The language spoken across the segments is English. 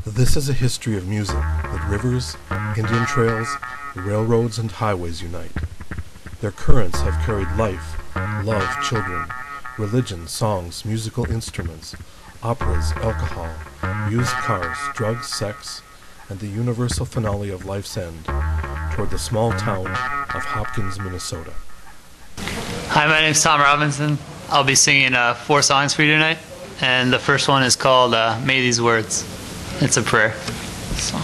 This is a history of music that rivers, Indian trails, railroads, and highways unite. Their currents have carried life, love, children, religion, songs, musical instruments, operas, alcohol, used cars, drugs, sex, and the universal finale of life's end toward the small town of Hopkins, Minnesota. Hi, my name's Tom Robinson. I'll be singing 4 songs for you tonight, and the first one is called May These Words. It's a prayer. So.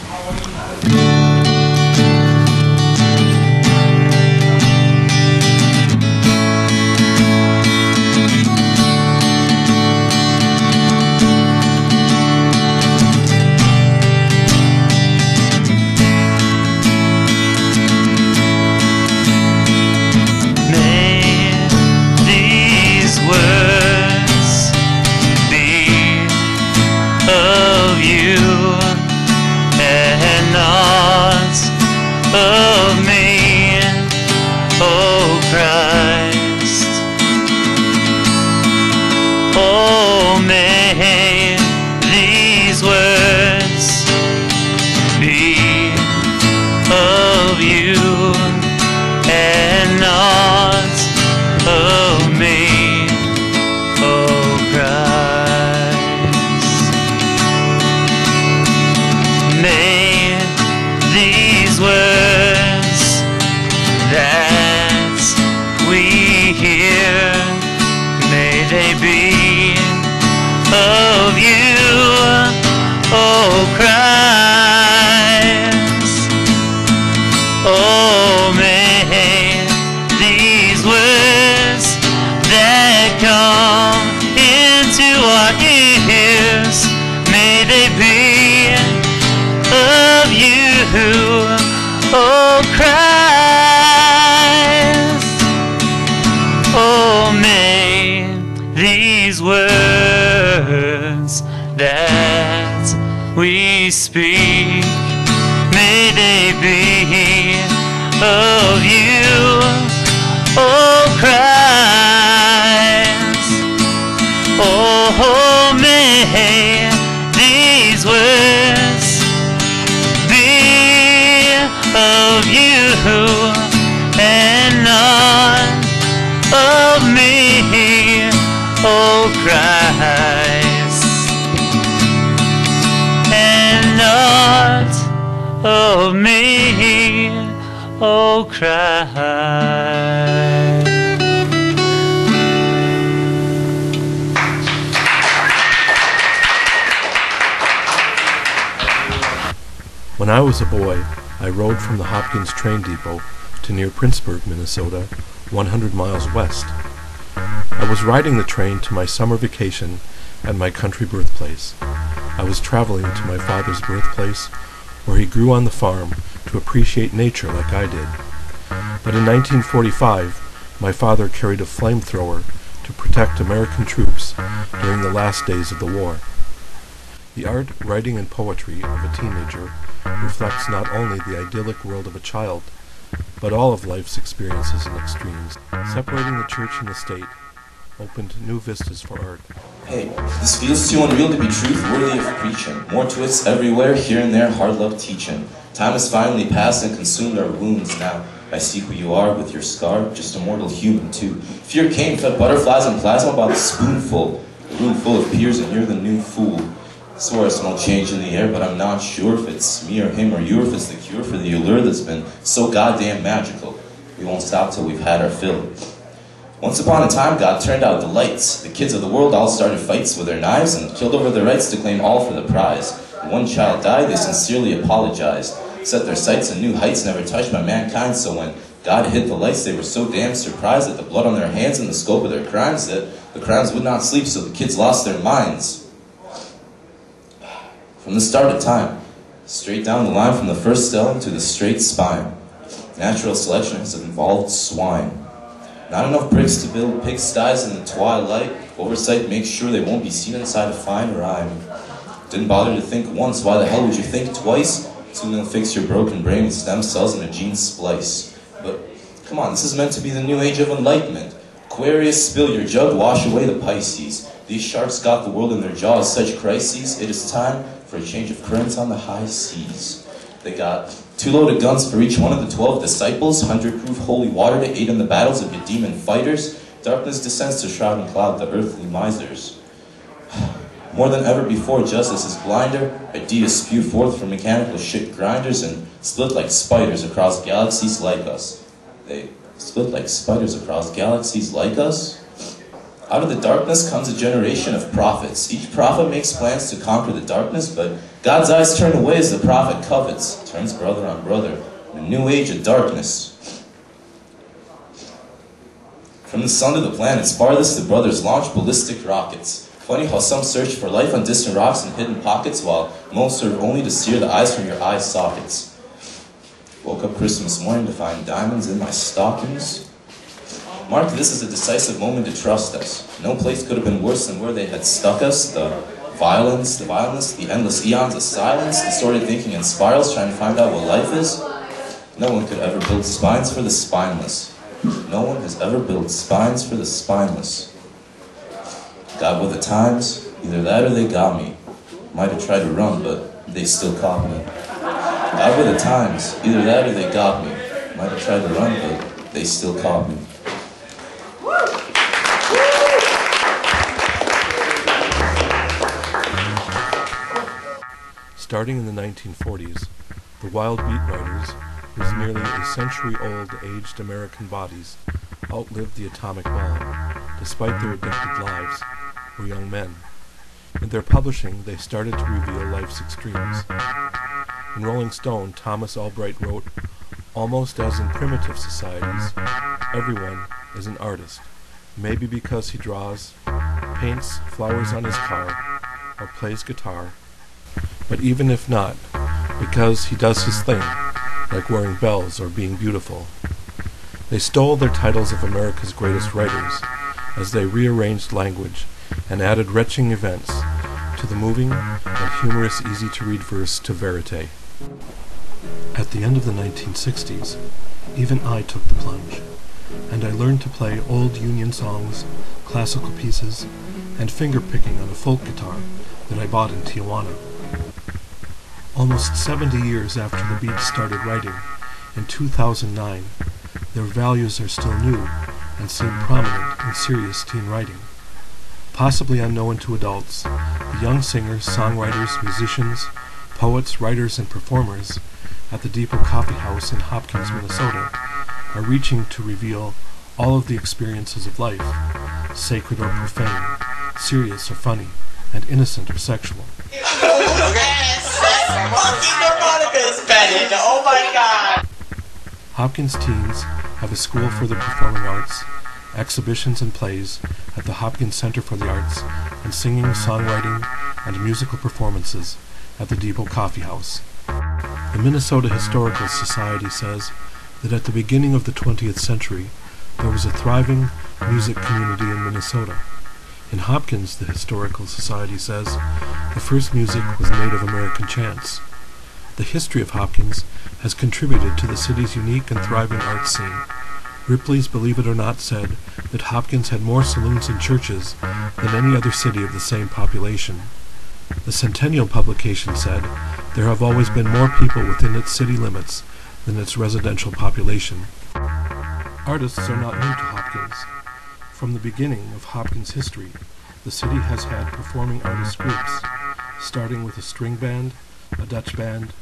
Of me, oh Christ. Oh, may these words be of you and not of me, oh Christ. May these words that we hear, may they be of you, oh Christ. Oh, may these words that come into our ears, may they be of you, oh Christ. Oh, may these words that we speak, may they be of you, oh Christ. Oh, may these words be of you and none of me, oh Christ, and not of me, oh Christ. When I was a boy, I rode from the Hopkins train depot to near Princeburg, Minnesota, 100 miles west. I was riding the train to my summer vacation at my country birthplace. I was traveling to my father's birthplace, where he grew on the farm to appreciate nature like I did. But in 1945, my father carried a flamethrower to protect American troops during the last days of the war. The art, writing, and poetry of a teenager reflects not only the idyllic world of a child, but all of life's experiences and extremes. Separating the church and the state opened new vistas for art. Hey, this feels too unreal to be truth, worthy of preaching. More twists everywhere, here and there, hard luck teaching. Time has finally passed and consumed our wounds. Now I see who you are with your scar, just a mortal human too. Fear came, fed butterflies and plasma by the spoonful. A room full of peers and you're the new fool. Swore I smell change in the air, but I'm not sure if it's me or him or you, or if it's the cure for the allure that's been so goddamn magical. We won't stop till we've had our fill. Once upon a time, God turned out the lights. The kids of the world all started fights with their knives and killed over their rights to claim all for the prize. When one child died, they sincerely apologized, set their sights on new heights never touched by mankind, so when God hid the lights, they were so damn surprised at the blood on their hands and the scope of their crimes that the crimes would not sleep, so the kids lost their minds. From the start of time, straight down the line from the first stellum to the straight spine, natural selection has involved swine. Not enough bricks to build pigsties in the twilight. Oversight makes sure they won't be seen inside a fine rhyme. Didn't bother to think once, why the hell would you think twice? Soon they'll fix your broken brain with stem cells and a gene splice. But come on, this is meant to be the new age of enlightenment. Aquarius, spill your jug, wash away the Pisces. These sharks got the world in their jaws, such crises. It is time for a change of currents on the high seas. They got 2 loaded guns for each one of the 12 disciples, 100 proof holy water to aid in the battles of your demon fighters. Darkness descends to shroud and cloud the earthly misers. More than ever before, justice is blinder. Ideas spew forth from mechanical shit grinders and split like spiders across galaxies like us. They split like spiders across galaxies like us? Out of the darkness comes a generation of prophets. Each prophet makes plans to conquer the darkness, but God's eyes turn away as the prophet covets, turns brother on brother, in a new age of darkness. From the sun to the planets farthest, the brothers launch ballistic rockets. Funny how some search for life on distant rocks and hidden pockets, while most serve only to sear the eyes from your eye sockets. Woke up Christmas morning to find diamonds in my stockings. Mark, this is a decisive moment to trust us. No place could have been worse than where they had stuck us. The violence, the endless eons of silence, distorted thinking and spirals, trying to find out what life is. No one could ever build spines for the spineless. No one has ever built spines for the spineless. Got with the times, either that or they got me. Might have tried to run, but they still caught me. Got with the times, either that or they got me. Might have tried to run, but they still caught me. Starting in the 1940s, the wild beat writers, whose nearly a century-old aged American bodies outlived the atomic bomb, despite their addicted lives, were young men. In their publishing, they started to reveal life's extremes. In Rolling Stone, Thomas Albright wrote, "Almost as in primitive societies, everyone is an artist, maybe because he draws, paints flowers on his car, or plays guitar, but even if not, because he does his thing, like wearing bells or being beautiful." They stole their titles of America's greatest writers as they rearranged language and added retching events to the moving and humorous easy-to-read verse to verite. At the end of the 1960s, even I took the plunge, and I learned to play old Union songs, classical pieces, and finger-picking on a folk guitar that I bought in Tijuana. Almost 70 years after the Beats started writing, in 2009, their values are still new and seem prominent in serious teen writing. Possibly unknown to adults, the young singers, songwriters, musicians, poets, writers, and performers at the Depot Coffee House in Hopkins, Minnesota, are reaching to reveal all of the experiences of life, sacred or profane, serious or funny, and innocent or sexual. Oh my God! Hopkins teens have a school for the performing arts, exhibitions and plays at the Hopkins Center for the Arts, and singing, songwriting, and musical performances at the Depot Coffee House. The Minnesota Historical Society says that at the beginning of the 20th century, there was a thriving music community in Minnesota. In Hopkins, the Historical Society says, the first music was Native American chants. The history of Hopkins has contributed to the city's unique and thriving arts scene. Ripley's Believe It or Not said that Hopkins had more saloons and churches than any other city of the same population. The Centennial publication said there have always been more people within its city limits than its residential population. Artists are not new to Hopkins. From the beginning of Hopkins history, the city has had performing artist groups, starting with a string band, a Dutch band,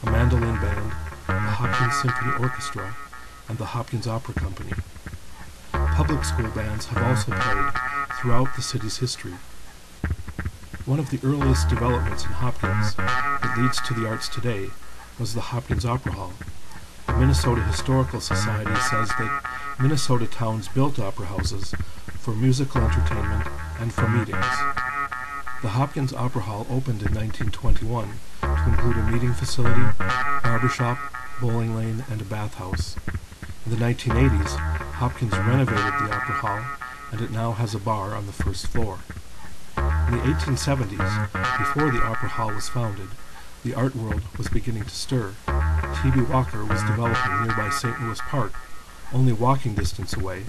a mandolin band, the Hopkins Symphony Orchestra, and the Hopkins Opera Company. Public school bands have also played throughout the city's history. One of the earliest developments in Hopkins that leads to the arts today was the Hopkins Opera Hall. The Minnesota Historical Society says that Minnesota towns built opera houses for musical entertainment and for meetings. The Hopkins Opera Hall opened in 1921 to include a meeting facility, barbershop, bowling lane, and a bathhouse. In the 1980s, Hopkins renovated the Opera Hall, and it now has a bar on the first floor. In the 1870s, before the Opera Hall was founded, the art world was beginning to stir. T.B. Walker was developing nearby St. Louis Park, only walking distance away,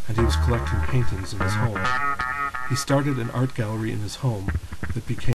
and he was collecting paintings in his home. He started an art gallery in his home that became